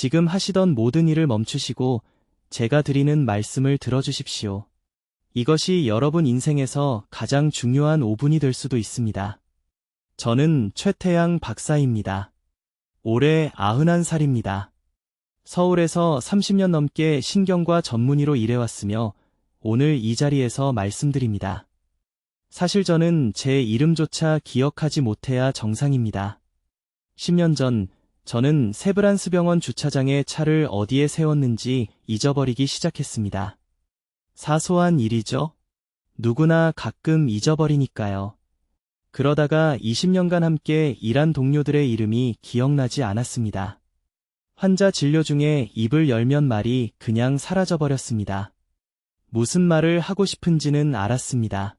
지금 하시던 모든 일을 멈추시고 제가 드리는 말씀을 들어주십시오. 이것이 여러분 인생에서 가장 중요한 5분이 될 수도 있습니다. 저는 최태양 박사입니다. 올해 91살입니다. 서울에서 30년 넘게 신경과 전문의로 일해왔으며 오늘 이 자리에서 말씀드립니다. 사실 저는 제 이름조차 기억하지 못해야 정상입니다. 10년 전 저는 세브란스 병원 주차장에 차를 어디에 세웠는지 잊어버리기 시작했습니다. 사소한 일이죠? 누구나 가끔 잊어버리니까요. 그러다가 20년간 함께 일한 동료들의 이름이 기억나지 않았습니다. 환자 진료 중에 입을 열면 말이 그냥 사라져버렸습니다. 무슨 말을 하고 싶은지는 알았습니다.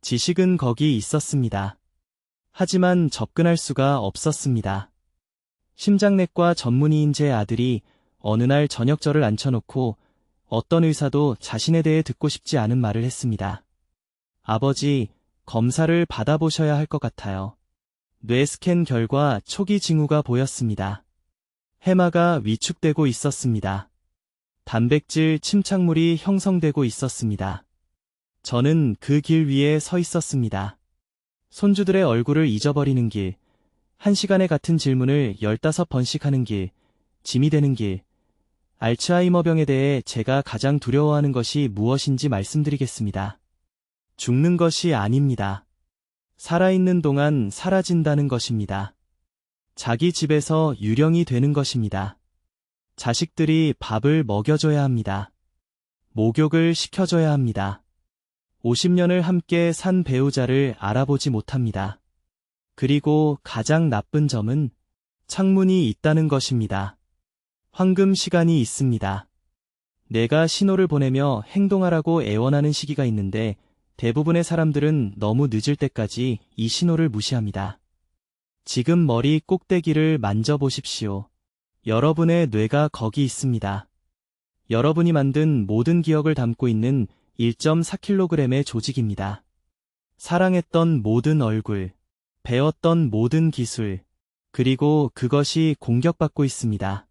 지식은 거기 있었습니다. 하지만 접근할 수가 없었습니다. 심장내과 전문의인 제 아들이 어느 날 저녁 저를 앉혀놓고 어떤 의사도 자신에 대해 듣고 싶지 않은 말을 했습니다. 아버지, 검사를 받아보셔야 할 것 같아요. 뇌 스캔 결과 초기 징후가 보였습니다. 해마가 위축되고 있었습니다. 단백질 침착물이 형성되고 있었습니다. 저는 그 길 위에 서 있었습니다. 손주들의 얼굴을 잊어버리는 길, 1시간에 같은 질문을 15번씩 하는 길, 짐이 되는 길. 알츠하이머병에 대해 제가 가장 두려워하는 것이 무엇인지 말씀드리겠습니다. 죽는 것이 아닙니다. 살아있는 동안 사라진다는 것입니다. 자기 집에서 유령이 되는 것입니다. 자식들이 밥을 먹여줘야 합니다. 목욕을 시켜줘야 합니다. 50년을 함께 산 배우자를 알아보지 못합니다. 그리고 가장 나쁜 점은 창문이 있다는 것입니다. 황금 시간이 있습니다. 내가 신호를 보내며 행동하라고 애원하는 시기가 있는데 대부분의 사람들은 너무 늦을 때까지 이 신호를 무시합니다. 지금 머리 꼭대기를 만져보십시오. 여러분의 뇌가 거기 있습니다. 여러분이 만든 모든 기억을 담고 있는 1.4kg의 조직입니다. 사랑했던 모든 얼굴, 배웠던 모든 기술, 그리고 그것이 공격받고 있습니다.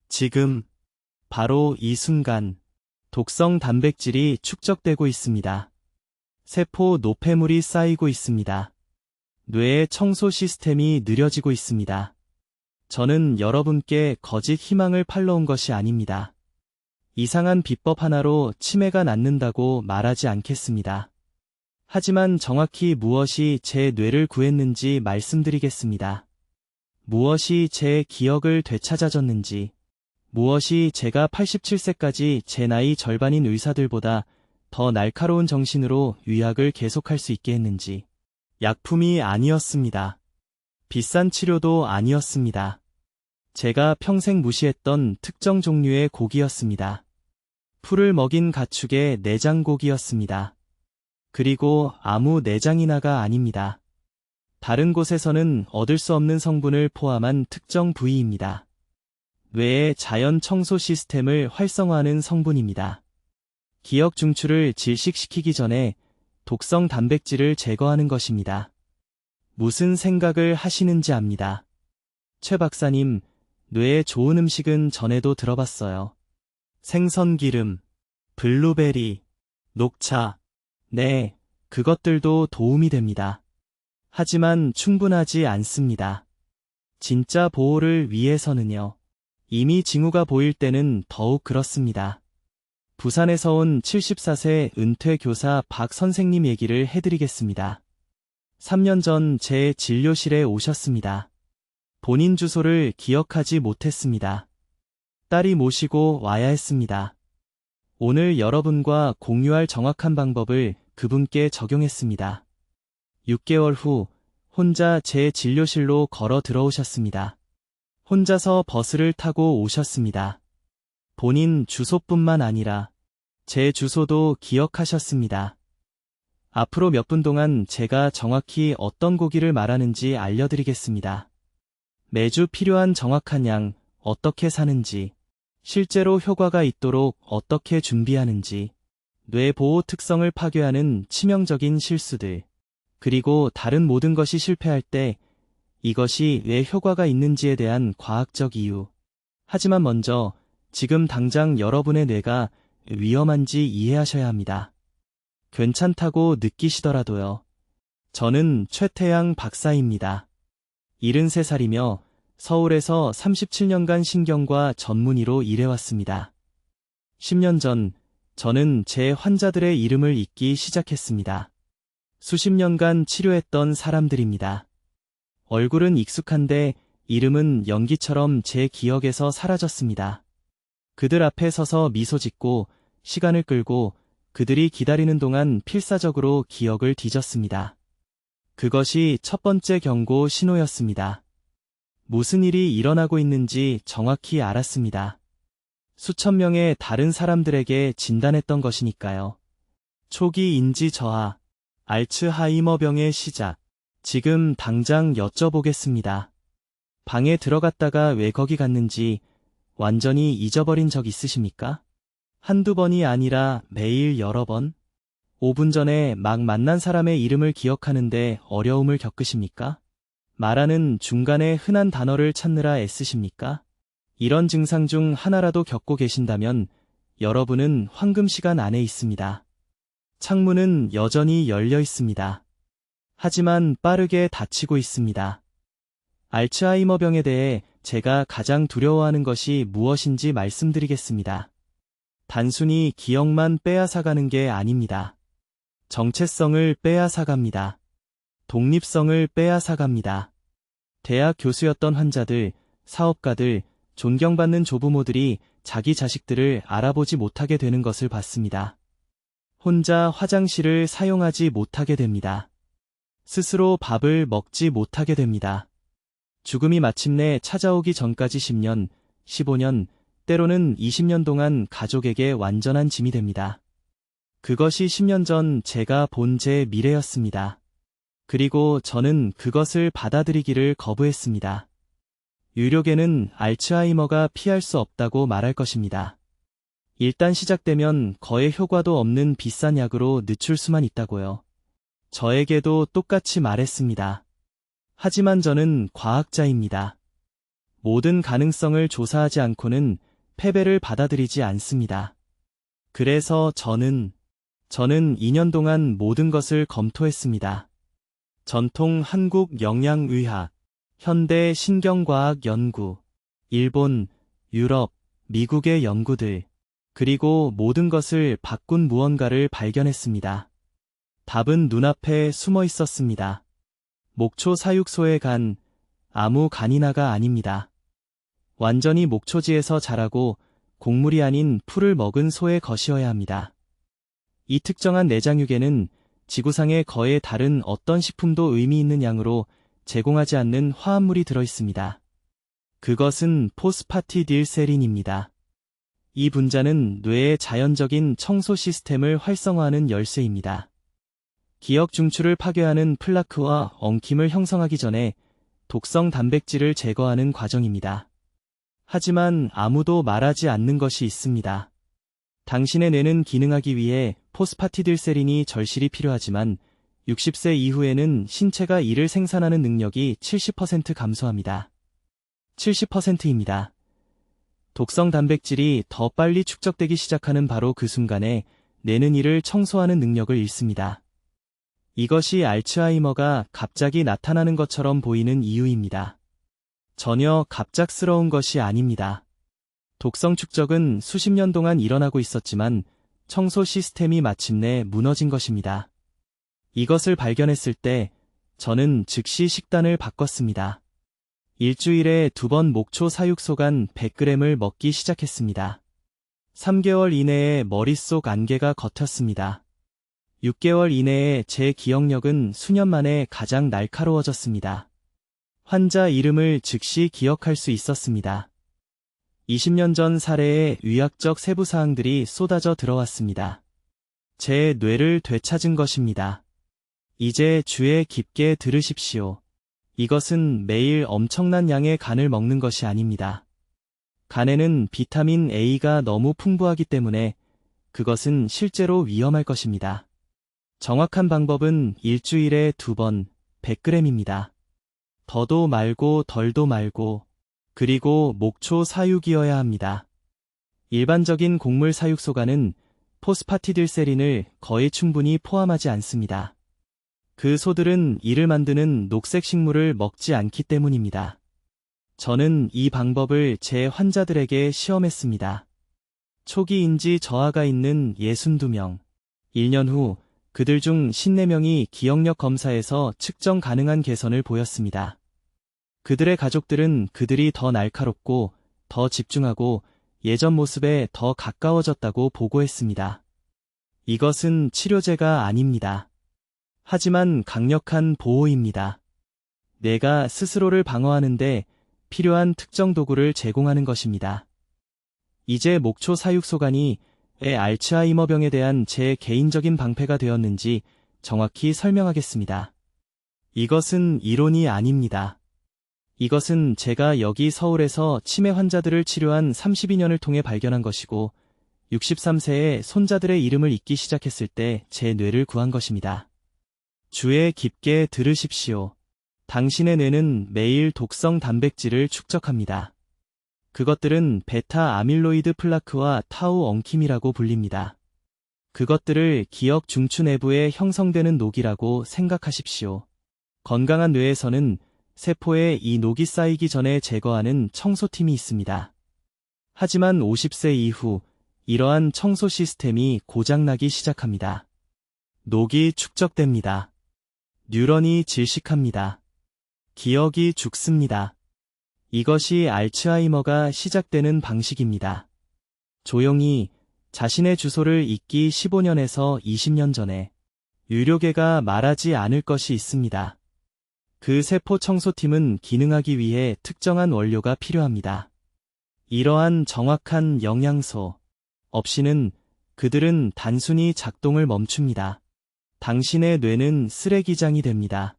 지금, 바로 이 순간, 독성 단백질이 축적되고 있습니다. 세포 노폐물이 쌓이고 있습니다. 뇌의 청소 시스템이 느려지고 있습니다. 저는 여러분께 거짓 희망을 팔러온 것이 아닙니다. 이상한 비법 하나로 치매가 낫는다고 말하지 않겠습니다. 하지만 정확히 무엇이 제 뇌를 구했는지 말씀드리겠습니다. 무엇이 제 기억을 되찾아줬는지, 무엇이 제가 87세까지 제 나이 절반인 의사들보다 더 날카로운 정신으로 의학을 계속할 수 있게 했는지. 약품이 아니었습니다. 비싼 치료도 아니었습니다. 제가 평생 무시했던 특정 종류의 고기였습니다. 풀을 먹인 가축의 내장고기였습니다. 그리고 아무 내장이나가 아닙니다. 다른 곳에서는 얻을 수 없는 성분을 포함한 특정 부위입니다. 뇌의 자연 청소 시스템을 활성화하는 성분입니다. 기억 중추를 질식시키기 전에 독성 단백질을 제거하는 것입니다. 무슨 생각을 하시는지 압니다. 최 박사님, 뇌에 좋은 음식은 전에도 들어봤어요. 생선기름, 블루베리, 녹차. 네, 그것들도 도움이 됩니다. 하지만 충분하지 않습니다. 진짜 보호를 위해서는요. 이미 징후가 보일 때는 더욱 그렇습니다. 부산에서 온 74세 은퇴 교사 박 선생님 얘기를 해드리겠습니다. 3년 전 제 진료실에 오셨습니다. 본인 주소를 기억하지 못했습니다. 딸이 모시고 와야 했습니다. 오늘 여러분과 공유할 정확한 방법을 그분께 적용했습니다. 6개월 후 혼자 제 진료실로 걸어 들어오셨습니다. 혼자서 버스를 타고 오셨습니다. 본인 주소뿐만 아니라 제 주소도 기억하셨습니다. 앞으로 몇 분 동안 제가 정확히 어떤 고기를 말하는지 알려드리겠습니다. 매주 필요한 정확한 양, 어떻게 사는지, 실제로 효과가 있도록 어떻게 준비하는지, 뇌 보호 특성을 파괴하는 치명적인 실수들, 그리고 다른 모든 것이 실패할 때 이것이 왜 효과가 있는지에 대한 과학적 이유, 하지만 먼저 지금 당장 여러분의 뇌가 위험한지 이해하셔야 합니다. 괜찮다고 느끼시더라도요. 저는 최태양 박사입니다. 73살이며 서울에서 37년간 신경과 전문의로 일해왔습니다. 10년 전 저는 제 환자들의 이름을 잊기 시작했습니다. 수십 년간 치료했던 사람들입니다. 얼굴은 익숙한데 이름은 연기처럼 제 기억에서 사라졌습니다. 그들 앞에 서서 미소 짓고 시간을 끌고 그들이 기다리는 동안 필사적으로 기억을 뒤졌습니다. 그것이 첫 번째 경고 신호였습니다. 무슨 일이 일어나고 있는지 정확히 알았습니다. 수천 명의 다른 사람들에게 진단했던 것이니까요. 초기 인지 저하, 알츠하이머병의 시작. 지금 당장 여쭤보겠습니다. 방에 들어갔다가 왜 거기 갔는지 완전히 잊어버린 적 있으십니까? 한두 번이 아니라 매일 여러 번? 5분 전에 막 만난 사람의 이름을 기억하는데 어려움을 겪으십니까? 말하는 중간에 흔한 단어를 찾느라 애쓰십니까? 이런 증상 중 하나라도 겪고 계신다면 여러분은 황금 시간 안에 있습니다. 창문은 여전히 열려 있습니다. 하지만 빠르게 닫히고 있습니다. 알츠하이머병에 대해 제가 가장 두려워하는 것이 무엇인지 말씀드리겠습니다. 단순히 기억만 빼앗아가는 게 아닙니다. 정체성을 빼앗아갑니다. 독립성을 빼앗아갑니다. 대학 교수였던 환자들, 사업가들, 존경받는 조부모들이 자기 자식들을 알아보지 못하게 되는 것을 봤습니다. 혼자 화장실을 사용하지 못하게 됩니다. 스스로 밥을 먹지 못하게 됩니다. 죽음이 마침내 찾아오기 전까지 10년, 15년, 때로는 20년 동안 가족에게 완전한 짐이 됩니다. 그것이 10년 전 제가 본 제 미래였습니다. 그리고 저는 그것을 받아들이기를 거부했습니다. 유료계는 알츠하이머가 피할 수 없다고 말할 것입니다. 일단 시작되면 거의 효과도 없는 비싼 약으로 늦출 수만 있다고요. 저에게도 똑같이 말했습니다. 하지만 저는 과학자입니다. 모든 가능성을 조사하지 않고는 패배를 받아들이지 않습니다. 그래서 저는 2년 동안 모든 것을 검토했습니다. 전통 한국 영양의학, 현대 신경과학 연구, 일본, 유럽, 미국의 연구들, 그리고 모든 것을 바꾼 무언가를 발견했습니다. 답은 눈앞에 숨어 있었습니다. 목초 사육소의 간, 아무 간이나가 아닙니다. 완전히 목초지에서 자라고 곡물이 아닌 풀을 먹은 소의 것이어야 합니다. 이 특정한 내장육에는 지구상의 거의 다른 어떤 식품도 의미 있는 양으로 제공하지 않는 화합물이 들어있습니다. 그것은 포스파티딜세린입니다. 이 분자는 뇌의 자연적인 청소 시스템을 활성화하는 열쇠입니다. 기억 중추를 파괴하는 플라크와 엉킴을 형성하기 전에 독성 단백질을 제거하는 과정입니다. 하지만 아무도 말하지 않는 것이 있습니다. 당신의 뇌는 기능하기 위해 포스파티딜세린이 절실히 필요하지만 60세 이후에는 신체가 이를 생산하는 능력이 70% 감소합니다. 70%입니다. 독성 단백질이 더 빨리 축적되기 시작하는 바로 그 순간에 뇌는 이를 청소하는 능력을 잃습니다. 이것이 알츠하이머가 갑자기 나타나는 것처럼 보이는 이유입니다. 전혀 갑작스러운 것이 아닙니다. 독성 축적은 수십 년 동안 일어나고 있었지만 청소 시스템이 마침내 무너진 것입니다. 이것을 발견했을 때 저는 즉시 식단을 바꿨습니다. 일주일에 2번 목초 사육소간 100g을 먹기 시작했습니다. 3개월 이내에 머릿속 안개가 겉었습니다. 6개월 이내에 제 기억력은 수년 만에 가장 날카로워졌습니다. 환자 이름을 즉시 기억할 수 있었습니다. 20년 전 사례의 의학적 세부사항들이 쏟아져 들어왔습니다. 제 뇌를 되찾은 것입니다. 이제 주의 깊게 들으십시오. 이것은 매일 엄청난 양의 간을 먹는 것이 아닙니다. 간에는 비타민 A가 너무 풍부하기 때문에 그것은 실제로 위험할 것입니다. 정확한 방법은 일주일에 2번 100g입니다. 더도 말고 덜도 말고 그리고 목초 사육이어야 합니다. 일반적인 곡물 사육소가는 포스파티딜세린을 거의 충분히 포함하지 않습니다. 그 소들은 이를 만드는 녹색 식물을 먹지 않기 때문입니다. 저는 이 방법을 제 환자들에게 시험했습니다. 초기 인지 저하가 있는 62명. 1년 후 그들 중 54명이 기억력 검사에서 측정 가능한 개선을 보였습니다. 그들의 가족들은 그들이 더 날카롭고 더 집중하고 예전 모습에 더 가까워졌다고 보고했습니다. 이것은 치료제가 아닙니다. 하지만 강력한 보호입니다. 내가 스스로를 방어하는데 필요한 특정 도구를 제공하는 것입니다. 이제 목초 사육소관이 왜 알츠하이머병에 대한 제 개인적인 방패가 되었는지 정확히 설명하겠습니다. 이것은 이론이 아닙니다. 이것은 제가 여기 서울에서 치매 환자들을 치료한 32년을 통해 발견한 것이고 63세에 손자들의 이름을 잊기 시작했을 때 제 뇌를 구한 것입니다. 주의 깊게 들으십시오. 당신의 뇌는 매일 독성 단백질을 축적합니다. 그것들은 베타 아밀로이드 플라크와 타우 엉킴이라고 불립니다. 그것들을 기억 중추 내부에 형성되는 녹이라고 생각하십시오. 건강한 뇌에서는 세포에 이 녹이 쌓이기 전에 제거하는 청소팀이 있습니다. 하지만 50세 이후 이러한 청소 시스템이 고장나기 시작합니다. 녹이 축적됩니다. 뉴런이 질식합니다. 기억이 죽습니다. 이것이 알츠하이머가 시작되는 방식입니다. 조용히 자신의 주소를 잊기 15년에서 20년 전에 유료계가 말하지 않을 것이 있습니다. 그 세포 청소팀은 기능하기 위해 특정한 원료가 필요합니다. 이러한 정확한 영양소 없이는 그들은 단순히 작동을 멈춥니다. 당신의 뇌는 쓰레기장이 됩니다.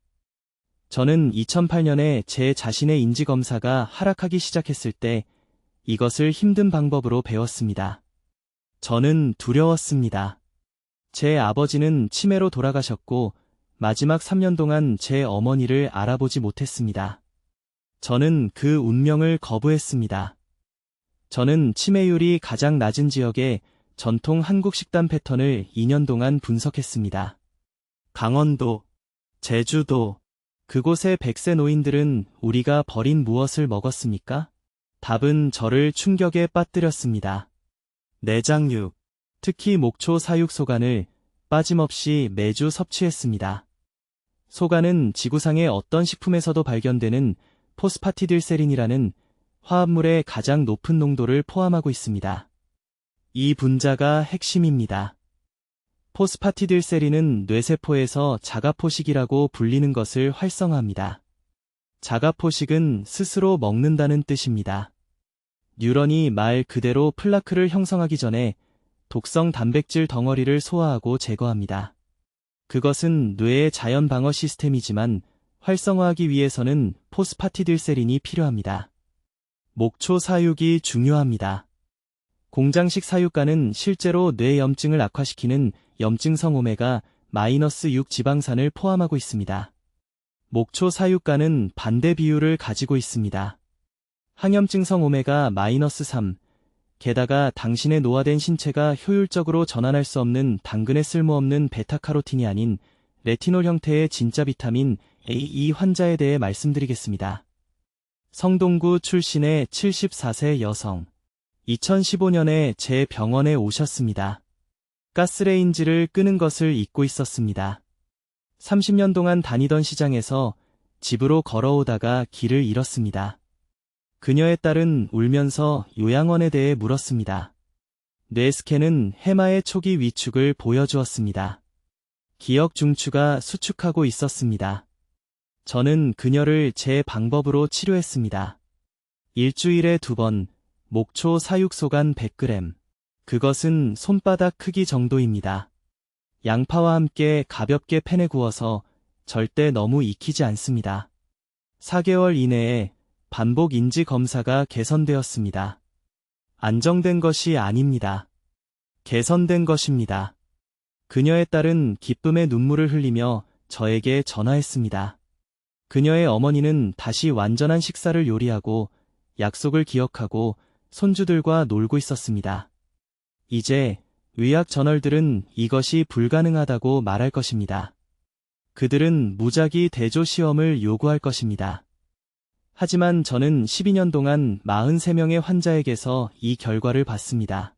저는 2008년에 제 자신의 인지검사가 하락하기 시작했을 때 이것을 힘든 방법으로 배웠습니다. 저는 두려웠습니다. 제 아버지는 치매로 돌아가셨고 마지막 3년 동안 제 어머니를 알아보지 못했습니다. 저는 그 운명을 거부했습니다. 저는 치매율이 가장 낮은 지역의 전통 한국 식단 패턴을 2년 동안 분석했습니다. 강원도, 제주도, 그곳의 100세 노인들은 우리가 버린 무엇을 먹었습니까? 답은 저를 충격에 빠뜨렸습니다. 내장육, 특히 목초 사육소간을 빠짐없이 매주 섭취했습니다. 소간은 지구상의 어떤 식품에서도 발견되는 포스파티딜세린이라는 화합물의 가장 높은 농도를 포함하고 있습니다. 이 분자가 핵심입니다. 포스파티딜세린은 뇌세포에서 자가포식이라고 불리는 것을 활성화합니다. 자가포식은 스스로 먹는다는 뜻입니다. 뉴런이 말 그대로 플라크를 형성하기 전에 독성 단백질 덩어리를 소화하고 제거합니다. 그것은 뇌의 자연 방어 시스템이지만 활성화하기 위해서는 포스파티딜세린이 필요합니다. 목초 사육이 중요합니다. 공장식 사육가는 실제로 뇌염증을 악화시키는 염증성 오메가-6 지방산을 포함하고 있습니다. 목초 사육가는 반대 비율을 가지고 있습니다. 항염증성 오메가-3, 게다가 당신의 노화된 신체가 효율적으로 전환할 수 없는 당근에 쓸모없는 베타카로틴이 아닌 레티놀 형태의 진짜 비타민 A2 환자에 대해 말씀드리겠습니다. 성동구 출신의 74세 여성. 2015년에 제 병원에 오셨습니다. 가스레인지를 끄는 것을 잊고 있었습니다. 30년 동안 다니던 시장에서 집으로 걸어오다가 길을 잃었습니다. 그녀의 딸은 울면서 요양원에 대해 물었습니다. 뇌 스캔은 해마의 초기 위축을 보여주었습니다. 기억 중추가 수축하고 있었습니다. 저는 그녀를 제 방법으로 치료했습니다. 일주일에 2번, 목초 사육소간 100g. 그것은 손바닥 크기 정도입니다. 양파와 함께 가볍게 팬에 구워서 절대 너무 익히지 않습니다. 4개월 이내에 반복 인지 검사가 개선되었습니다. 안정된 것이 아닙니다. 개선된 것입니다. 그녀의 딸은 기쁨의 눈물을 흘리며 저에게 전화했습니다. 그녀의 어머니는 다시 완전한 식사를 요리하고 약속을 기억하고 손주들과 놀고 있었습니다. 이제 의학 저널들은 이것이 불가능하다고 말할 것입니다. 그들은 무작위 대조 시험을 요구할 것입니다. 하지만 저는 12년 동안 43명의 환자에게서 이 결과를 봤습니다.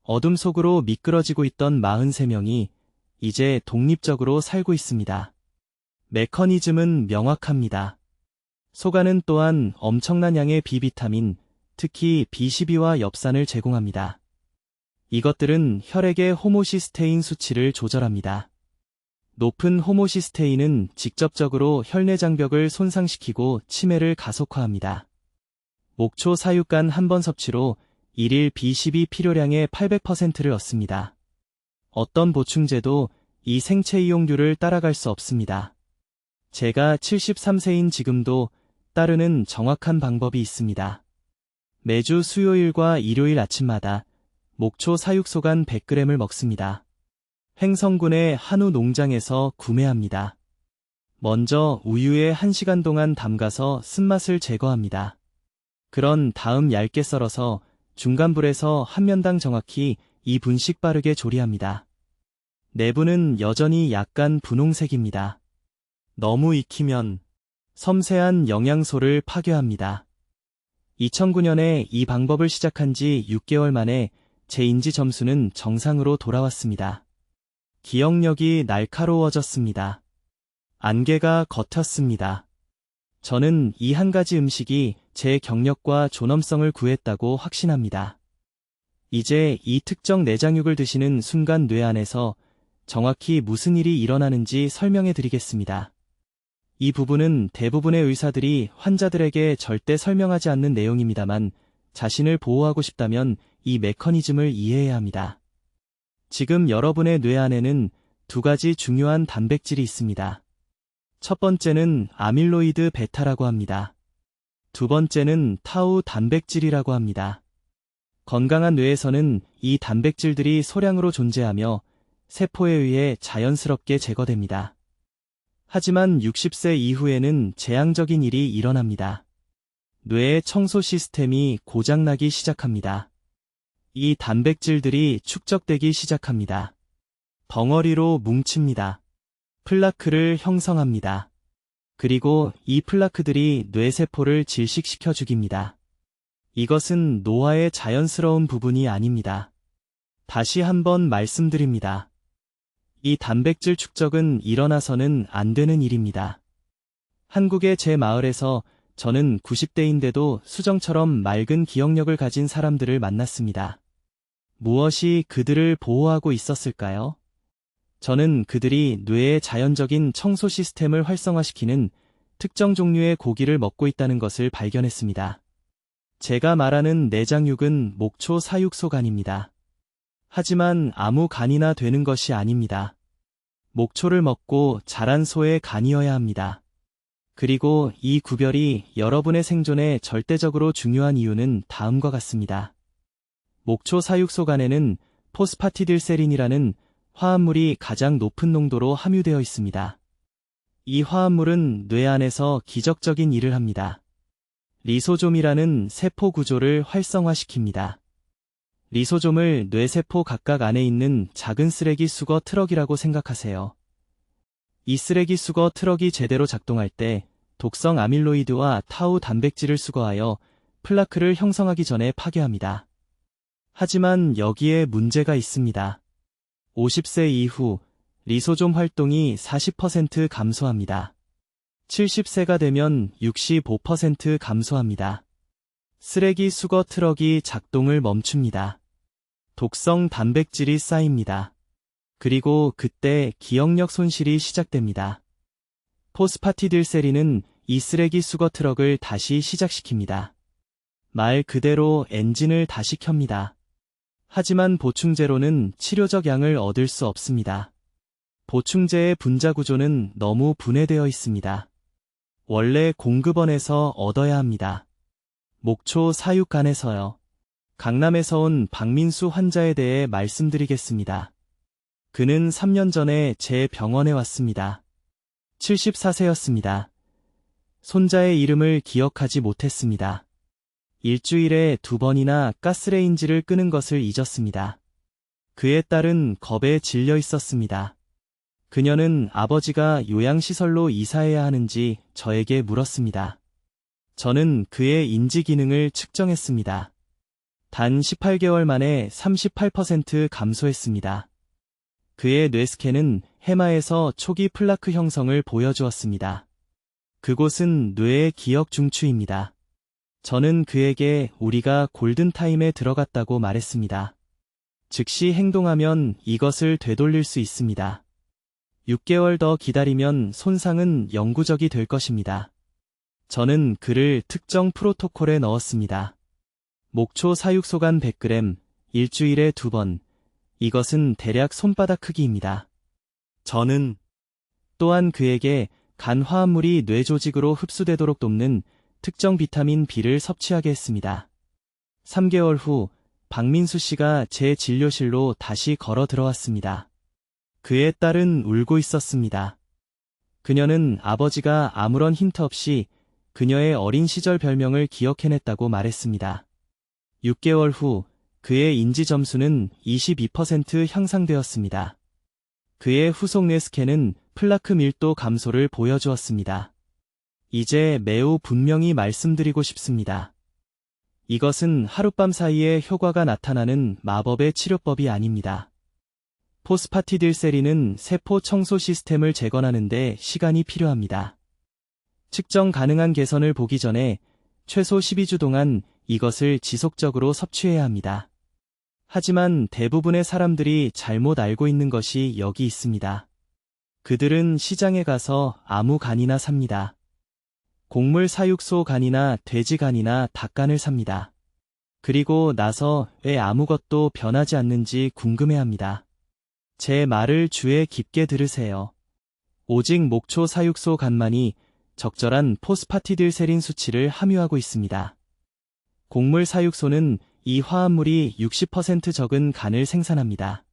어둠 속으로 미끄러지고 있던 43명이 이제 독립적으로 살고 있습니다. 메커니즘은 명확합니다. 소간은 또한 엄청난 양의 비비타민, 특히 B12와 엽산을 제공합니다. 이것들은 혈액의 호모시스테인 수치를 조절합니다. 높은 호모시스테인은 직접적으로 혈내장벽을 손상시키고 치매를 가속화합니다. 목초 사육간 한 번 섭취로 일일 B12 필요량의 800%를 얻습니다. 어떤 보충제도 이 생체 이용률을 따라갈 수 없습니다. 제가 73세인 지금도 따르는 정확한 방법이 있습니다. 매주 수요일과 일요일 아침마다 목초 사육소간 100g을 먹습니다. 횡성군의 한우 농장에서 구매합니다. 먼저 우유에 1시간 동안 담가서 쓴맛을 제거합니다. 그런 다음 얇게 썰어서 중간불에서 한 면당 정확히 2분씩 빠르게 조리합니다. 내부는 여전히 약간 분홍색입니다. 너무 익히면 섬세한 영양소를 파괴합니다. 2009년에 이 방법을 시작한 지 6개월 만에 제 인지 점수는 정상으로 돌아왔습니다. 기억력이 날카로워졌습니다. 안개가 겉었습니다. 저는 이 한 가지 음식이 제 경력과 존엄성을 구했다고 확신합니다. 이제 이 특정 내장육을 드시는 순간 뇌 안에서 정확히 무슨 일이 일어나는지 설명해 드리겠습니다. 이 부분은 대부분의 의사들이 환자들에게 절대 설명하지 않는 내용입니다만 자신을 보호하고 싶다면 이 메커니즘을 이해해야 합니다. 지금 여러분의 뇌 안에는 두 가지 중요한 단백질이 있습니다. 첫 번째는 아밀로이드 베타라고 합니다. 두 번째는 타우 단백질이라고 합니다. 건강한 뇌에서는 이 단백질들이 소량으로 존재하며 세포에 의해 자연스럽게 제거됩니다. 하지만 60세 이후에는 재앙적인 일이 일어납니다. 뇌의 청소 시스템이 고장나기 시작합니다. 이 단백질들이 축적되기 시작합니다. 덩어리로 뭉칩니다. 플라크를 형성합니다. 그리고 이 플라크들이 뇌세포를 질식시켜 죽입니다. 이것은 노화의 자연스러운 부분이 아닙니다. 다시 한번 말씀드립니다. 이 단백질 축적은 일어나서는 안 되는 일입니다. 한국의 제 마을에서 저는 90대인데도 수정처럼 맑은 기억력을 가진 사람들을 만났습니다. 무엇이 그들을 보호하고 있었을까요? 저는 그들이 뇌의 자연적인 청소 시스템을 활성화시키는 특정 종류의 고기를 먹고 있다는 것을 발견했습니다. 제가 말하는 내장육은 목초 사육소간입니다. 하지만 아무 간이나 되는 것이 아닙니다. 목초를 먹고 자란 소의 간이어야 합니다. 그리고 이 구별이 여러분의 생존에 절대적으로 중요한 이유는 다음과 같습니다. 목초 사육소간에는 포스파티딜세린이라는 화합물이 가장 높은 농도로 함유되어 있습니다. 이 화합물은 뇌 안에서 기적적인 일을 합니다. 리소좀이라는 세포 구조를 활성화시킵니다. 리소좀을 뇌세포 각각 안에 있는 작은 쓰레기 수거 트럭이라고 생각하세요. 이 쓰레기 수거 트럭이 제대로 작동할 때 독성 아밀로이드와 타우 단백질을 수거하여 플라크를 형성하기 전에 파괴합니다. 하지만 여기에 문제가 있습니다. 50세 이후 리소좀 활동이 40% 감소합니다. 70세가 되면 65% 감소합니다. 쓰레기 수거 트럭이 작동을 멈춥니다. 독성 단백질이 쌓입니다. 그리고 그때 기억력 손실이 시작됩니다. 포스파티딜세린은 이 쓰레기 수거 트럭을 다시 시작시킵니다. 말 그대로 엔진을 다시 켭니다. 하지만 보충제로는 치료적 양을 얻을 수 없습니다. 보충제의 분자 구조는 너무 분해되어 있습니다. 원래 공급원에서 얻어야 합니다. 목초 사육간에서요. 강남에서 온 박민수 환자에 대해 말씀드리겠습니다. 그는 3년 전에 제 병원에 왔습니다. 74세였습니다. 손자의 이름을 기억하지 못했습니다. 일주일에 2번이나 가스레인지를 끄는 것을 잊었습니다. 그의 딸은 겁에 질려 있었습니다. 그녀는 아버지가 요양시설로 이사해야 하는지 저에게 물었습니다. 저는 그의 인지 기능을 측정했습니다. 단 18개월 만에 38% 감소했습니다. 그의 뇌스캔은 해마에서 초기 플라크 형성을 보여주었습니다. 그곳은 뇌의 기억 중추입니다. 저는 그에게 우리가 골든타임에 들어갔다고 말했습니다. 즉시 행동하면 이것을 되돌릴 수 있습니다. 6개월 더 기다리면 손상은 영구적이 될 것입니다. 저는 그를 특정 프로토콜에 넣었습니다. 목초 사육소간 100g, 일주일에 2번. 이것은 대략 손바닥 크기입니다. 저는 또한 그에게 간 화합물이 뇌 조직으로 흡수되도록 돕는 특정 비타민 B를 섭취하게 했습니다. 3개월 후 박민수 씨가 제 진료실로 다시 걸어 들어왔습니다. 그의 딸은 울고 있었습니다. 그녀는 아버지가 아무런 힌트 없이 그녀의 어린 시절 별명을 기억해냈다고 말했습니다. 6개월 후 그의 인지 점수는 22% 향상되었습니다. 그의 후속 뇌스캔은 플라크 밀도 감소를 보여주었습니다. 이제 매우 분명히 말씀드리고 싶습니다. 이것은 하룻밤 사이에 효과가 나타나는 마법의 치료법이 아닙니다. 포스파티딜세린은 세포 청소 시스템을 재건하는 데 시간이 필요합니다. 측정 가능한 개선을 보기 전에 최소 12주 동안 이것을 지속적으로 섭취해야 합니다. 하지만 대부분의 사람들이 잘못 알고 있는 것이 여기 있습니다. 그들은 시장에 가서 아무 간이나 삽니다. 곡물 사육소 간이나 돼지 간이나 닭간을 삽니다. 그리고 나서 왜 아무것도 변하지 않는지 궁금해합니다. 제 말을 주의 깊게 들으세요. 오직 목초 사육소 간만이 적절한 포스파티딜세린 수치를 함유하고 있습니다. 곡물 사육소는 이 화합물이 60% 적은 간을 생산합니다.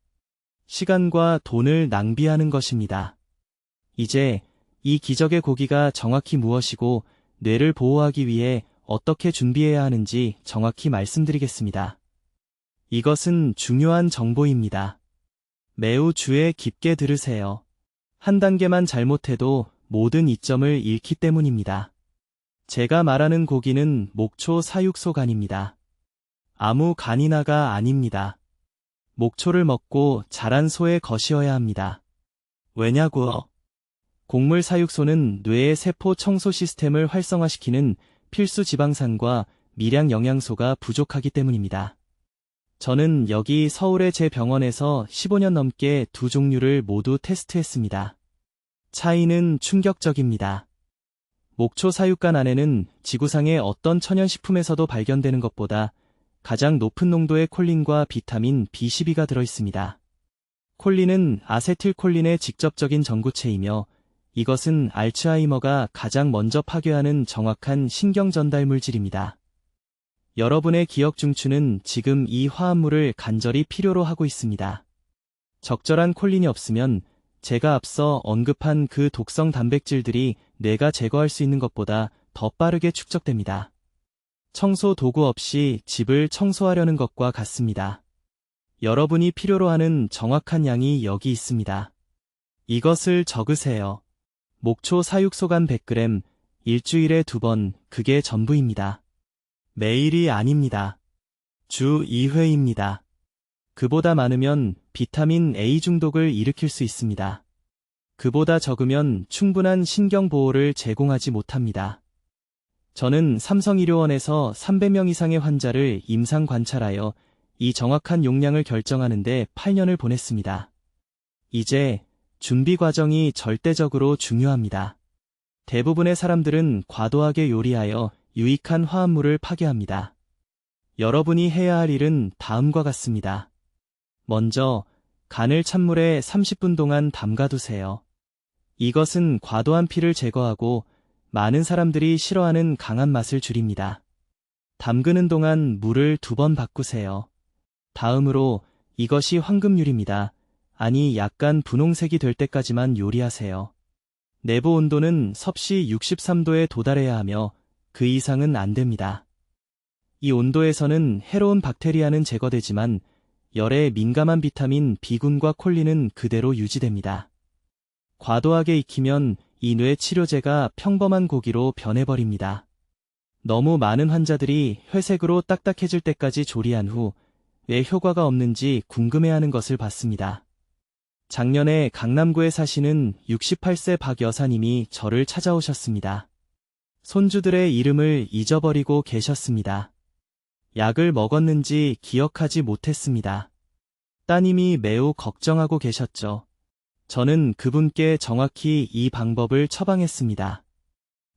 시간과 돈을 낭비하는 것입니다. 이제 이 기적의 고기가 정확히 무엇이고 뇌를 보호하기 위해 어떻게 준비해야 하는지 정확히 말씀드리겠습니다. 이것은 중요한 정보입니다. 매우 주의 깊게 들으세요. 한 단계만 잘못해도 모든 이점을 잃기 때문입니다. 제가 말하는 고기는 목초 사육소 간입니다. 아무 간이나가 아닙니다. 목초를 먹고 자란 소의 것이어야 합니다. 왜냐고요? 곡물 사육소는 뇌의 세포 청소 시스템을 활성화시키는 필수 지방산과 미량 영양소가 부족하기 때문입니다. 저는 여기 서울의 제 병원에서 15년 넘게 두 종류를 모두 테스트했습니다. 차이는 충격적입니다. 목초 사육간 안에는 지구상의 어떤 천연식품에서도 발견되는 것보다 가장 높은 농도의 콜린과 비타민 B12가 들어있습니다. 콜린은 아세틸콜린의 직접적인 전구체이며 이것은 알츠하이머가 가장 먼저 파괴하는 정확한 신경 전달 물질입니다. 여러분의 기억 중추는 지금 이 화합물을 간절히 필요로 하고 있습니다. 적절한 콜린이 없으면 제가 앞서 언급한 그 독성 단백질들이 뇌가 제거할 수 있는 것보다 더 빠르게 축적됩니다. 청소 도구 없이 집을 청소하려는 것과 같습니다. 여러분이 필요로 하는 정확한 양이 여기 있습니다. 이것을 적으세요. 목초 사육소간 100g, 일주일에 2번, 그게 전부입니다. 매일이 아닙니다. 주 2회입니다. 그보다 많으면 비타민 A 중독을 일으킬 수 있습니다. 그보다 적으면 충분한 신경보호를 제공하지 못합니다. 저는 삼성의료원에서 300명 이상의 환자를 임상 관찰하여 이 정확한 용량을 결정하는 데 8년을 보냈습니다. 이제 준비 과정이 절대적으로 중요합니다. 대부분의 사람들은 과도하게 요리하여 유익한 화합물을 파괴합니다. 여러분이 해야 할 일은 다음과 같습니다. 먼저 간을 찬물에 30분 동안 담가두세요. 이것은 과도한 피를 제거하고 많은 사람들이 싫어하는 강한 맛을 줄입니다. 담그는 동안 물을 2번 바꾸세요. 다음으로 이것이 황금률입니다. 아니 약간 분홍색이 될 때까지만 요리하세요. 내부 온도는 섭씨 63도에 도달해야 하며 그 이상은 안 됩니다. 이 온도에서는 해로운 박테리아는 제거되지만 열에 민감한 비타민 B군과 콜린은 그대로 유지됩니다. 과도하게 익히면 이 뇌 치료제가 평범한 고기로 변해버립니다. 너무 많은 환자들이 회색으로 딱딱해질 때까지 조리한 후 왜 효과가 없는지 궁금해하는 것을 봤습니다. 작년에 강남구에 사시는 68세 박 여사님이 저를 찾아오셨습니다. 손주들의 이름을 잊어버리고 계셨습니다. 약을 먹었는지 기억하지 못했습니다. 따님이 매우 걱정하고 계셨죠. 저는 그분께 정확히 이 방법을 처방했습니다.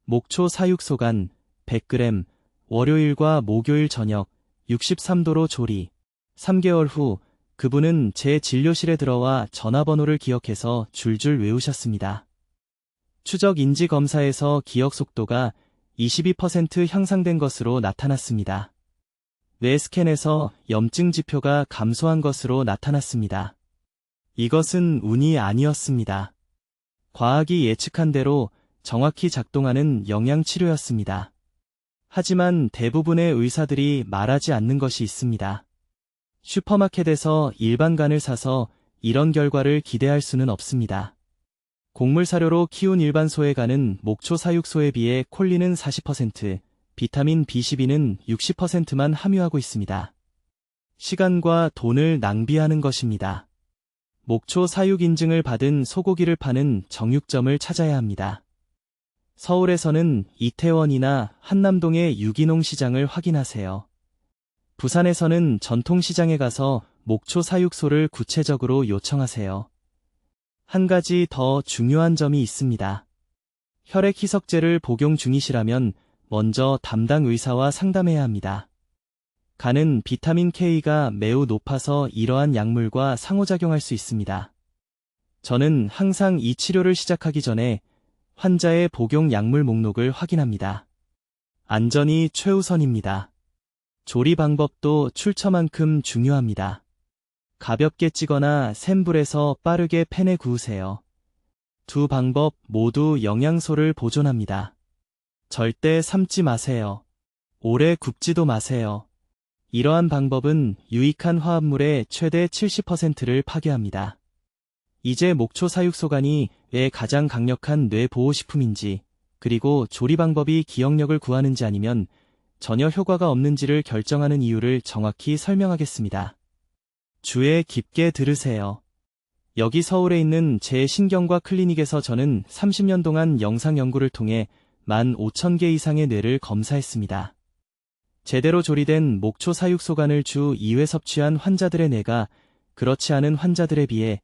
목초 사육소간 100g, 월요일과 목요일 저녁 63도로 조리. 3개월 후 그분은 제 진료실에 들어와 전화번호를 기억해서 줄줄 외우셨습니다. 추적 인지 검사에서 기억 속도가 22% 향상된 것으로 나타났습니다. 뇌 스캔에서 염증 지표가 감소한 것으로 나타났습니다. 이것은 운이 아니었습니다. 과학이 예측한 대로 정확히 작동하는 영양치료였습니다. 하지만 대부분의 의사들이 말하지 않는 것이 있습니다. 슈퍼마켓에서 일반 간을 사서 이런 결과를 기대할 수는 없습니다. 곡물 사료로 키운 일반 소의 간은 목초 사육소에 비해 콜린은 40%, 비타민 B12는 60%만 함유하고 있습니다. 시간과 돈을 낭비하는 것입니다. 목초 사육 인증을 받은 소고기를 파는 정육점을 찾아야 합니다. 서울에서는 이태원이나 한남동의 유기농 시장을 확인하세요. 부산에서는 전통시장에 가서 목초 사육소를 구체적으로 요청하세요. 한 가지 더 중요한 점이 있습니다. 혈액 희석제를 복용 중이시라면 먼저 담당 의사와 상담해야 합니다. 간은 비타민 K가 매우 높아서 이러한 약물과 상호작용할 수 있습니다. 저는 항상 이 치료를 시작하기 전에 환자의 복용 약물 목록을 확인합니다. 안전이 최우선입니다. 조리 방법도 출처만큼 중요합니다. 가볍게 찌거나 센 불에서 빠르게 팬에 구우세요. 두 방법 모두 영양소를 보존합니다. 절대 삶지 마세요. 오래 굽지도 마세요. 이러한 방법은 유익한 화합물의 최대 70%를 파괴합니다. 이제 목초 사육소간이 왜 가장 강력한 뇌보호식품인지, 그리고 조리 방법이 기억력을 구하는지 아니면 전혀 효과가 없는지를 결정하는 이유를 정확히 설명하겠습니다. 주의 깊게 들으세요. 여기 서울에 있는 제 신경과 클리닉에서 저는 30년 동안 영상 연구를 통해 15,000개 이상의 뇌를 검사했습니다. 제대로 조리된 목초 사육소간을 주 2회 섭취한 환자들의 뇌가 그렇지 않은 환자들에 비해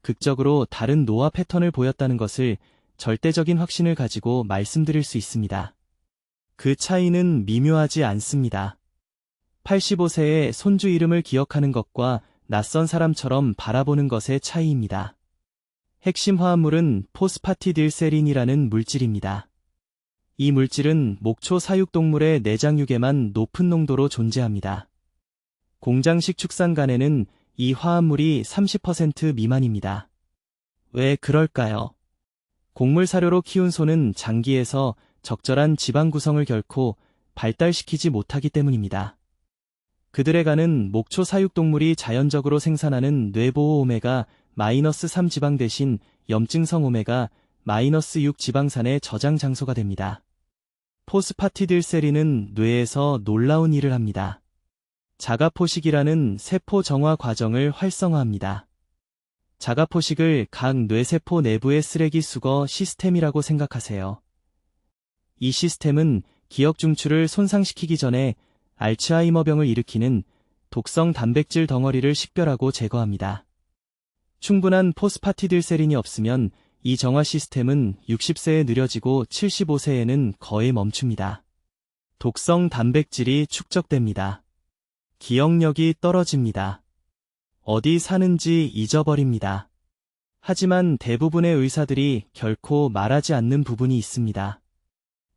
극적으로 다른 노화 패턴을 보였다는 것을 절대적인 확신을 가지고 말씀드릴 수 있습니다. 그 차이는 미묘하지 않습니다. 85세의 손주 이름을 기억하는 것과 낯선 사람처럼 바라보는 것의 차이입니다. 핵심 화합물은 포스파티딜세린이라는 물질입니다. 이 물질은 목초 사육동물의 내장육에만 높은 농도로 존재합니다. 공장식 축산간에는 이 화합물이 30% 미만입니다. 왜 그럴까요? 곡물 사료로 키운 소는 장기에서 적절한 지방 구성을 결코 발달시키지 못하기 때문입니다. 그들의 간은 목초 사육동물이 자연적으로 생산하는 뇌보호 오메가-3 지방 대신 염증성 오메가-6 지방산의 저장 장소가 됩니다. 포스파티딜세린은 뇌에서 놀라운 일을 합니다. 자가포식이라는 세포 정화 과정을 활성화합니다. 자가포식을 각 뇌세포 내부의 쓰레기 수거 시스템이라고 생각하세요. 이 시스템은 기억 중추를 손상시키기 전에 알츠하이머병을 일으키는 독성 단백질 덩어리를 식별하고 제거합니다. 충분한 포스파티딜세린이 없으면 이 정화 시스템은 60세에 느려지고 75세에는 거의 멈춥니다. 독성 단백질이 축적됩니다. 기억력이 떨어집니다. 어디 사는지 잊어버립니다. 하지만 대부분의 의사들이 결코 말하지 않는 부분이 있습니다.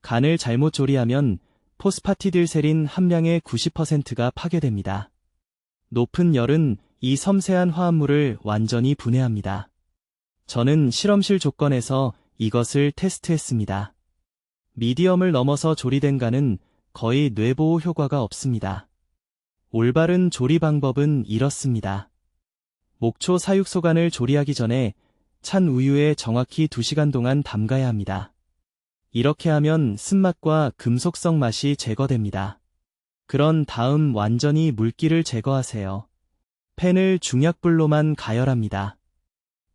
간을 잘못 조리하면 포스파티딜세린 함량의 90%가 파괴됩니다. 높은 열은 이 섬세한 화합물을 완전히 분해합니다. 저는 실험실 조건에서 이것을 테스트했습니다. 미디엄을 넘어서 조리된 간은 거의 뇌보호 효과가 없습니다. 올바른 조리 방법은 이렇습니다. 목초 사육소간을 조리하기 전에 찬 우유에 정확히 2시간 동안 담가야 합니다. 이렇게 하면 쓴맛과 금속성 맛이 제거됩니다. 그런 다음 완전히 물기를 제거하세요. 팬을 중약불로만 가열합니다.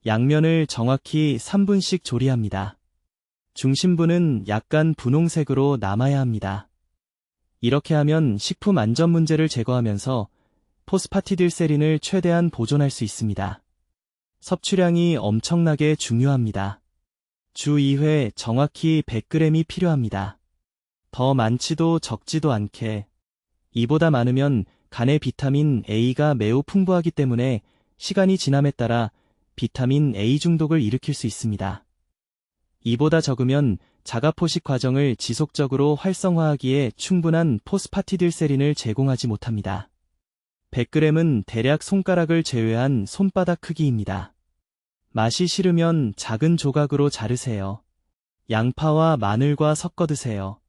양면을 정확히 3분씩 조리합니다. 중심부는 약간 분홍색으로 남아야 합니다. 이렇게 하면 식품 안전 문제를 제거하면서 포스파티딜세린을 최대한 보존할 수 있습니다. 섭취량이 엄청나게 중요합니다. 주 2회 정확히 100g이 필요합니다. 더 많지도 적지도 않게. 이보다 많으면 간의 비타민 A가 매우 풍부하기 때문에 시간이 지남에 따라 비타민 A 중독을 일으킬 수 있습니다. 이보다 적으면 자가포식 과정을 지속적으로 활성화하기에 충분한 포스파티딜세린을 제공하지 못합니다. 100g은 대략 손가락을 제외한 손바닥 크기입니다. 맛이 싫으면 작은 조각으로 자르세요. 양파와 마늘과 섞어 드세요.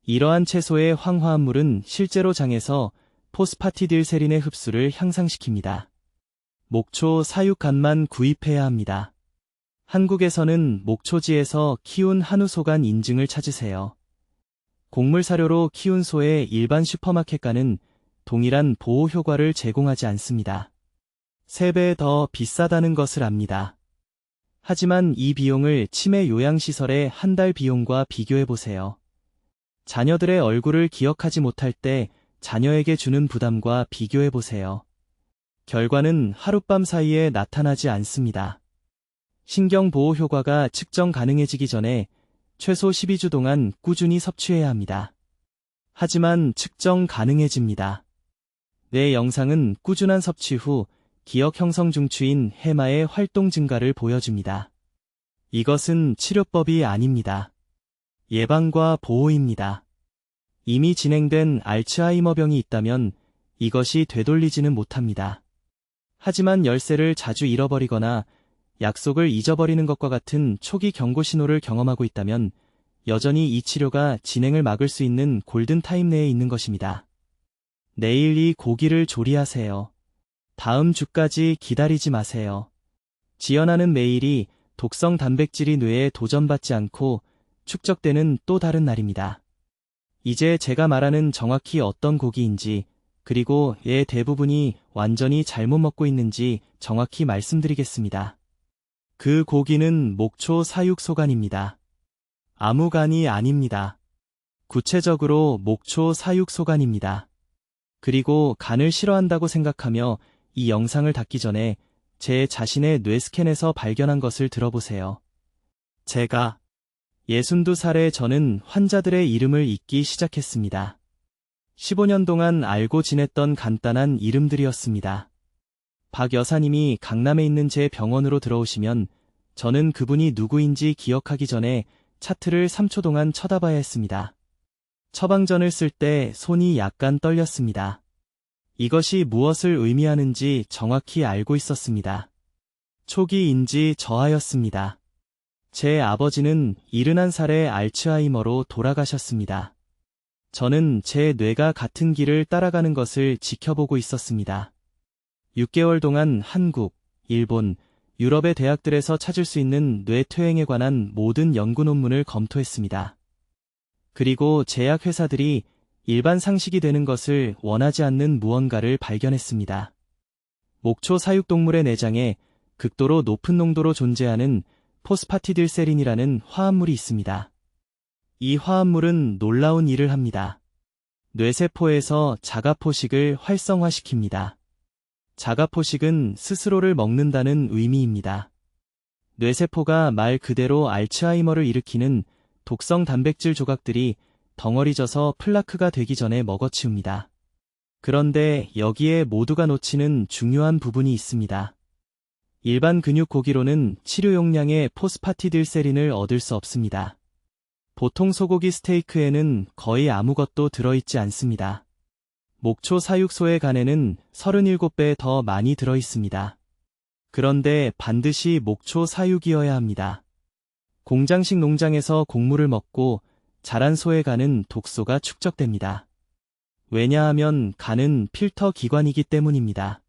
이러한 채소의 황화합물은 실제로 장에서 포스파티딜세린의 흡수를 향상시킵니다. 목초 사육간만 구입해야 합니다. 한국에서는 목초지에서 키운 한우소간 인증을 찾으세요. 곡물 사료로 키운 소의 일반 슈퍼마켓과는 동일한 보호 효과를 제공하지 않습니다. 3배 더 비싸다는 것을 압니다. 하지만 이 비용을 치매 요양시설의 한 달 비용과 비교해보세요. 자녀들의 얼굴을 기억하지 못할 때 자녀에게 주는 부담과 비교해보세요. 결과는 하룻밤 사이에 나타나지 않습니다. 신경보호 효과가 측정 가능해지기 전에 최소 12주 동안 꾸준히 섭취해야 합니다. 하지만 측정 가능해집니다. 내 영상은 꾸준한 섭취 후 기억 형성 중추인 해마의 활동 증가를 보여줍니다. 이것은 치료법이 아닙니다. 예방과 보호입니다. 이미 진행된 알츠하이머병이 있다면 이것이 되돌리지는 못합니다. 하지만 열쇠를 자주 잃어버리거나 약속을 잊어버리는 것과 같은 초기 경고 신호를 경험하고 있다면 여전히 이 치료가 진행을 막을 수 있는 골든타임 내에 있는 것입니다. 내일 이 고기를 조리하세요. 다음 주까지 기다리지 마세요. 지연하는 매일이 독성 단백질이 뇌에 도전받지 않고 축적되는 또 다른 날입니다. 이제 제가 말하는 정확히 어떤 고기인지 그리고 얘 대부분이 완전히 잘못 먹고 있는지 정확히 말씀드리겠습니다. 그 고기는 목초 사육소간입니다. 아무 간이 아닙니다. 구체적으로 목초 사육소간입니다. 그리고 간을 싫어한다고 생각하며 이 영상을 닫기 전에 제 자신의 뇌 스캔에서 발견한 것을 들어보세요. 제가 62살에 저는 환자들의 이름을 잊기 시작했습니다. 15년 동안 알고 지냈던 간단한 이름들이었습니다. 박 여사님이 강남에 있는 제 병원으로 들어오시면 저는 그분이 누구인지 기억하기 전에 차트를 3초 동안 쳐다봐야 했습니다. 처방전을 쓸 때 손이 약간 떨렸습니다. 이것이 무엇을 의미하는지 정확히 알고 있었습니다. 초기 인지 저하였습니다. 제 아버지는 71살에 알츠하이머로 돌아가셨습니다. 저는 제 뇌가 같은 길을 따라가는 것을 지켜보고 있었습니다. 6개월 동안 한국, 일본, 유럽의 대학들에서 찾을 수 있는 뇌퇴행에 관한 모든 연구 논문을 검토했습니다. 그리고 제약회사들이 일반 상식이 되는 것을 원하지 않는 무언가를 발견했습니다. 목초 사육동물의 내장에 극도로 높은 농도로 존재하는 포스파티딜세린이라는 화합물이 있습니다. 이 화합물은 놀라운 일을 합니다. 뇌세포에서 자가포식을 활성화시킵니다. 자가포식은 스스로를 먹는다는 의미입니다. 뇌세포가 말 그대로 알츠하이머를 일으키는 독성 단백질 조각들이 덩어리져서 플라크가 되기 전에 먹어치웁니다. 그런데 여기에 모두가 놓치는 중요한 부분이 있습니다. 일반 근육 고기로는 치료 용량의 포스파티딜세린을 얻을 수 없습니다. 보통 소고기 스테이크에는 거의 아무것도 들어있지 않습니다. 목초 사육소의 간에는 37배 더 많이 들어있습니다. 그런데 반드시 목초 사육이어야 합니다. 공장식 농장에서 곡물을 먹고 자란 소의 간은 독소가 축적됩니다. 왜냐하면 간은 필터 기관이기 때문입니다.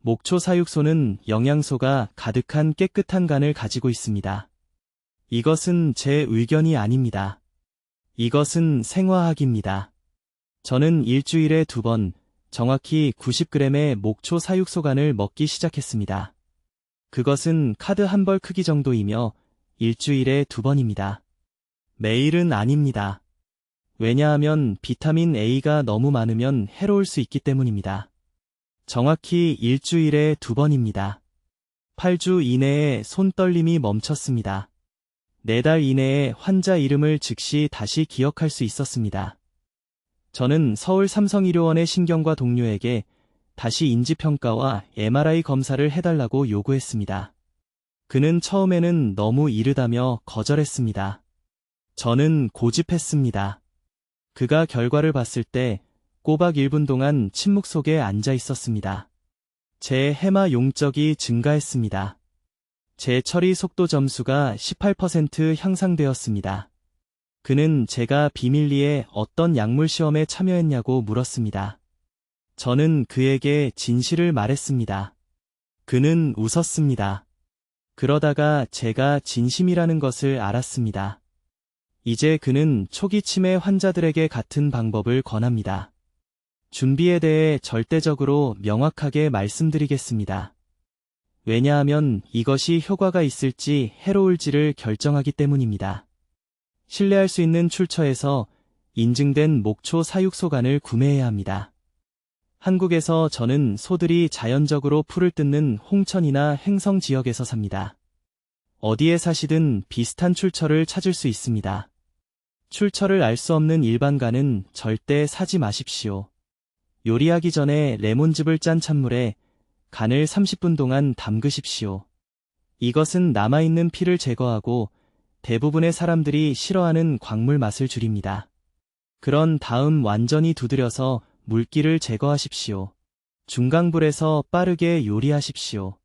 목초 사육소는 영양소가 가득한 깨끗한 간을 가지고 있습니다. 이것은 제 의견이 아닙니다. 이것은 생화학입니다. 저는 일주일에 2번, 정확히 90g의 목초 사육소간을 먹기 시작했습니다. 그것은 카드 한 벌 크기 정도이며 일주일에 2번입니다. 매일은 아닙니다. 왜냐하면 비타민 A가 너무 많으면 해로울 수 있기 때문입니다. 정확히 일주일에 2번입니다. 8주 이내에 손떨림이 멈췄습니다. 4달 이내에 환자 이름을 즉시 다시 기억할 수 있었습니다. 저는 서울 삼성의료원의 신경과 동료에게 다시 인지평가와 MRI 검사를 해달라고 요구했습니다. 그는 처음에는 너무 이르다며 거절했습니다. 저는 고집했습니다. 그가 결과를 봤을 때 꼬박 1분 동안 침묵 속에 앉아 있었습니다. 제 해마 용적이 증가했습니다. 제 처리 속도 점수가 18% 향상되었습니다. 그는 제가 비밀리에 어떤 약물 시험에 참여했냐고 물었습니다. 저는 그에게 진실을 말했습니다. 그는 웃었습니다. 그러다가 제가 진심이라는 것을 알았습니다. 이제 그는 초기 치매 환자들에게 같은 방법을 권합니다. 준비에 대해 절대적으로 명확하게 말씀드리겠습니다. 왜냐하면 이것이 효과가 있을지 해로울지를 결정하기 때문입니다. 신뢰할 수 있는 출처에서 인증된 목초 사육소간을 구매해야 합니다. 한국에서 저는 소들이 자연적으로 풀을 뜯는 홍천이나 행성 지역에서 삽니다. 어디에 사시든 비슷한 출처를 찾을 수 있습니다. 출처를 알 수 없는 일반 간은 절대 사지 마십시오. 요리하기 전에 레몬즙을 짠 찬물에 간을 30분 동안 담그십시오. 이것은 남아있는 피를 제거하고 대부분의 사람들이 싫어하는 광물 맛을 줄입니다. 그런 다음 완전히 두드려서 물기를 제거하십시오. 중강불에서 빠르게 요리하십시오.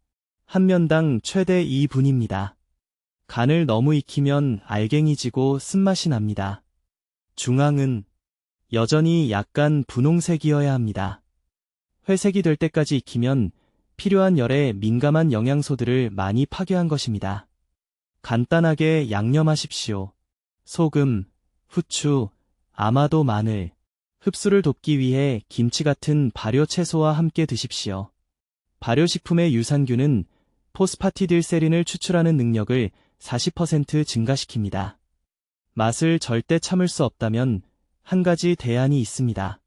한 면당 최대 2분입니다. 간을 너무 익히면 알갱이지고 쓴맛이 납니다. 중앙은 여전히 약간 분홍색이어야 합니다. 회색이 될 때까지 익히면 필요한 열에 민감한 영양소들을 많이 파괴한 것입니다. 간단하게 양념하십시오. 소금, 후추, 아마도 마늘, 흡수를 돕기 위해 김치 같은 발효 채소와 함께 드십시오. 발효식품의 유산균은 포스파티딜세린을 추출하는 능력을 40% 증가시킵니다. 맛을 절대 참을 수 없다면 한 가지 대안이 있습니다.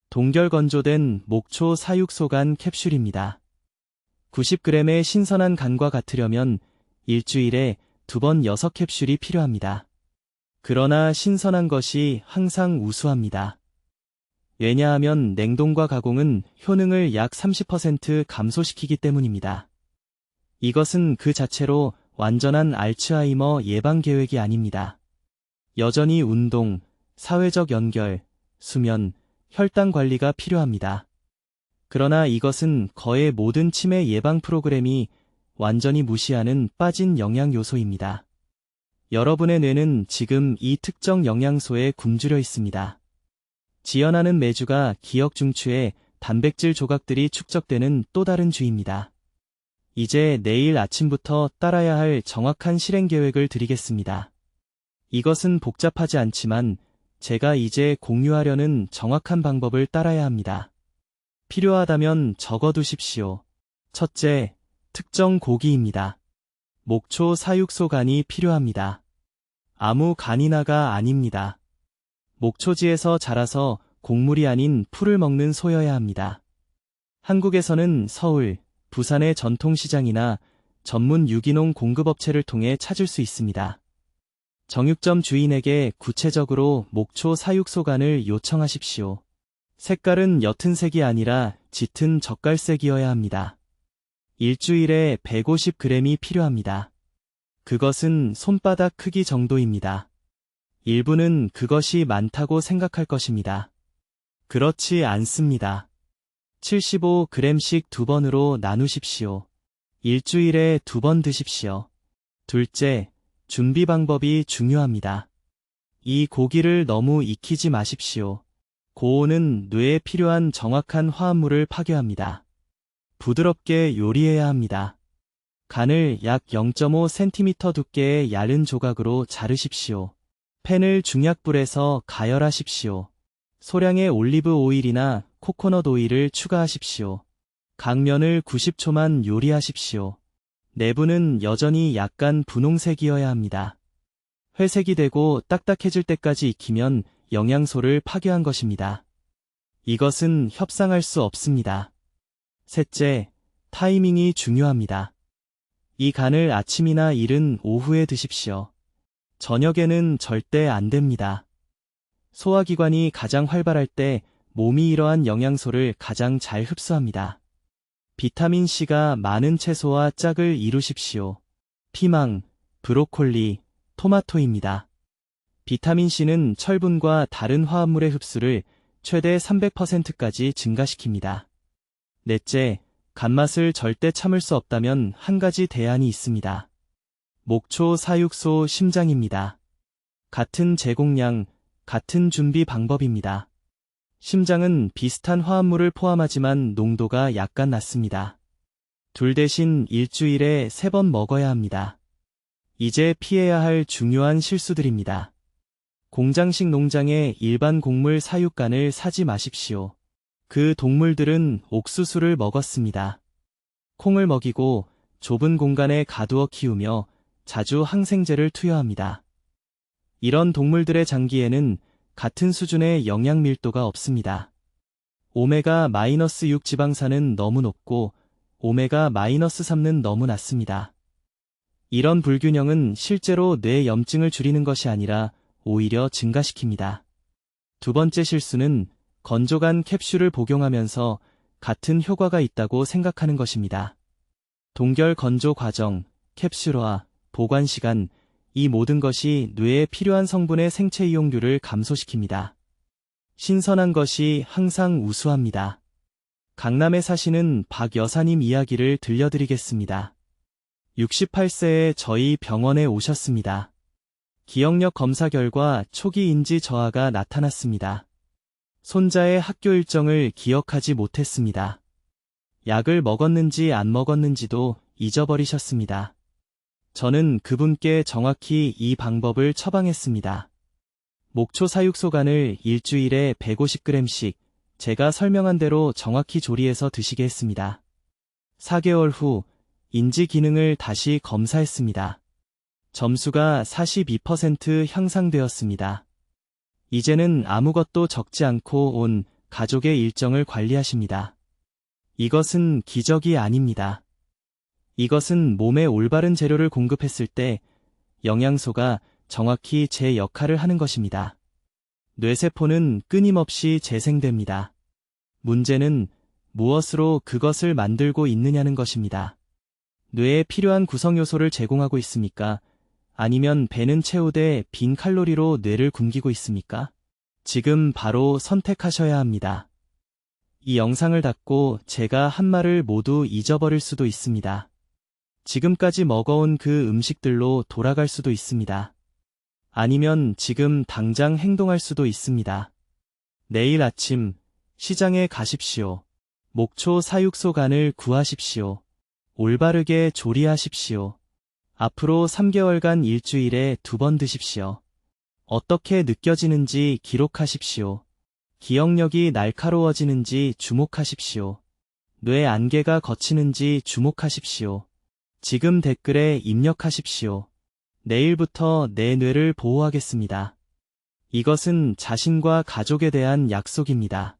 동결 건조된 목초 사육소간 캡슐입니다. 90g의 신선한 간과 같으려면 일주일에 2번 6캡슐이 필요합니다. 그러나 신선한 것이 항상 우수합니다. 왜냐하면 냉동과 가공은 효능을 약 30% 감소시키기 때문입니다. 이것은 그 자체로 완전한 알츠하이머 예방 계획이 아닙니다. 여전히 운동, 사회적 연결, 수면, 혈당 관리가 필요합니다. 그러나 이것은 거의 모든 치매 예방 프로그램이 완전히 무시하는 빠진 영양 요소입니다. 여러분의 뇌는 지금 이 특정 영양소에 굶주려 있습니다. 지연하는 매주가 기억 중추에 단백질 조각들이 축적되는 또 다른 주입니다. 이제 내일 아침부터 따라야 할 정확한 실행 계획을 드리겠습니다. 이것은 복잡하지 않지만 제가 이제 공유하려는 정확한 방법을 따라야 합니다. 필요하다면 적어두십시오. 첫째, 특정 고기입니다. 목초 사육소 간이 필요합니다. 아무 간이나가 아닙니다. 목초지에서 자라서 곡물이 아닌 풀을 먹는 소여야 합니다. 한국에서는 서울, 부산의 전통시장이나 전문 유기농 공급업체를 통해 찾을 수 있습니다. 정육점 주인에게 구체적으로 목초 사육소간을 요청하십시오. 색깔은 옅은 색이 아니라 짙은 젓갈색이어야 합니다. 일주일에 150g이 필요합니다. 그것은 손바닥 크기 정도입니다. 일부는 그것이 많다고 생각할 것입니다. 그렇지 않습니다. 75g씩 2번으로 나누십시오. 일주일에 2번 드십시오. 둘째, 준비 방법이 중요합니다. 이 고기를 너무 익히지 마십시오. 고온은 뇌에 필요한 정확한 화합물을 파괴합니다. 부드럽게 요리해야 합니다. 간을 약 0.5cm 두께의 얇은 조각으로 자르십시오. 팬을 중약불에서 가열하십시오. 소량의 올리브 오일이나 코코넛 오일을 추가하십시오. 각면을 90초만 요리하십시오. 내부는 여전히 약간 분홍색이어야 합니다. 회색이 되고 딱딱해질 때까지 익히면 영양소를 파괴한 것입니다. 이것은 협상할 수 없습니다. 셋째, 타이밍이 중요합니다. 이 간을 아침이나 이른 오후에 드십시오. 저녁에는 절대 안 됩니다. 소화기관이 가장 활발할 때 몸이 이러한 영양소를 가장 잘 흡수합니다. 비타민C가 많은 채소와 짝을 이루십시오. 피망, 브로콜리, 토마토입니다. 비타민C는 철분과 다른 화합물의 흡수를 최대 300%까지 증가시킵니다. 넷째, 간맛을 절대 참을 수 없다면 한 가지 대안이 있습니다. 목초 사육소 심장입니다. 같은 제공량, 같은 준비 방법입니다. 심장은 비슷한 화합물을 포함하지만 농도가 약간 낮습니다. 둘 대신 일주일에 3번 먹어야 합니다. 이제 피해야 할 중요한 실수들입니다. 공장식 농장의 일반 곡물 사육간을 사지 마십시오. 그 동물들은 옥수수를 먹었습니다. 콩을 먹이고 좁은 공간에 가두어 키우며 자주 항생제를 투여합니다. 이런 동물들의 장기에는 같은 수준의 영양 밀도가 없습니다. 오메가-6 지방산은 너무 높고 오메가-3는 너무 낮습니다. 이런 불균형은 실제로 뇌 염증을 줄이는 것이 아니라 오히려 증가시킵니다. 두 번째 실수는 건조간 캡슐을 복용하면서 같은 효과가 있다고 생각하는 것입니다. 동결 건조 과정, 캡슐화, 보관 시간, 이 모든 것이 뇌에 필요한 성분의 생체 이용률을 감소시킵니다. 신선한 것이 항상 우수합니다. 강남에 사시는 박 여사님 이야기를 들려드리겠습니다. 68세에 저희 병원에 오셨습니다. 기억력 검사 결과 초기 인지 저하가 나타났습니다. 손자의 학교 일정을 기억하지 못했습니다. 약을 먹었는지 안 먹었는지도 잊어버리셨습니다. 저는 그분께 정확히 이 방법을 처방했습니다. 목초 사육소간을 일주일에 150g씩 제가 설명한 대로 정확히 조리해서 드시게 했습니다. 4개월 후 인지 기능을 다시 검사했습니다. 점수가 42% 향상되었습니다. 이제는 아무것도 적지 않고 온 가족의 일정을 관리하십니다. 이것은 기적이 아닙니다. 이것은 몸에 올바른 재료를 공급했을 때 영양소가 정확히 제 역할을 하는 것입니다. 뇌세포는 끊임없이 재생됩니다. 문제는 무엇으로 그것을 만들고 있느냐는 것입니다. 뇌에 필요한 구성요소를 제공하고 있습니까? 아니면 배는 채우되 빈 칼로리로 뇌를 굶기고 있습니까? 지금 바로 선택하셔야 합니다. 이 영상을 닫고 제가 한 말을 모두 잊어버릴 수도 있습니다. 지금까지 먹어온 그 음식들로 돌아갈 수도 있습니다. 아니면 지금 당장 행동할 수도 있습니다. 내일 아침 시장에 가십시오. 목초 사육소 간을 구하십시오. 올바르게 조리하십시오. 앞으로 3개월간 일주일에 2번 드십시오. 어떻게 느껴지는지 기록하십시오. 기억력이 날카로워지는지 주목하십시오. 뇌 안개가 걷히는지 주목하십시오. 지금 댓글에 입력하십시오. 내일부터 내 뇌를 보호하겠습니다. 이것은 자신과 가족에 대한 약속입니다.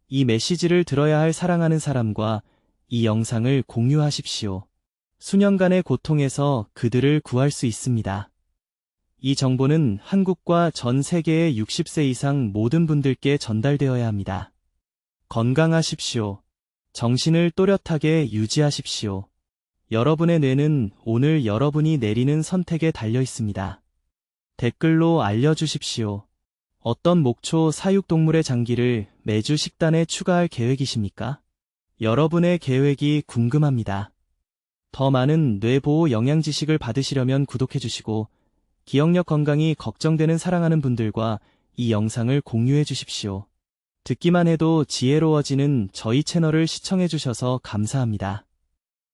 이 메시지를 들어야 할 사랑하는 사람과 이 영상을 공유하십시오. 수년간의 고통에서 그들을 구할 수 있습니다. 이 정보는 한국과 전 세계의 60세 이상 모든 분들께 전달되어야 합니다. 건강하십시오. 정신을 또렷하게 유지하십시오. 여러분의 뇌는 오늘 여러분이 내리는 선택에 달려 있습니다. 댓글로 알려주십시오. 어떤 목초 사육동물의 장기를 매주 식단에 추가할 계획이십니까? 여러분의 계획이 궁금합니다. 더 많은 뇌보호 영양 지식을 받으시려면 구독해주시고 기억력 건강이 걱정되는 사랑하는 분들과 이 영상을 공유해 주십시오. 듣기만 해도 지혜로워지는 저희 채널을 시청해 주셔서 감사합니다.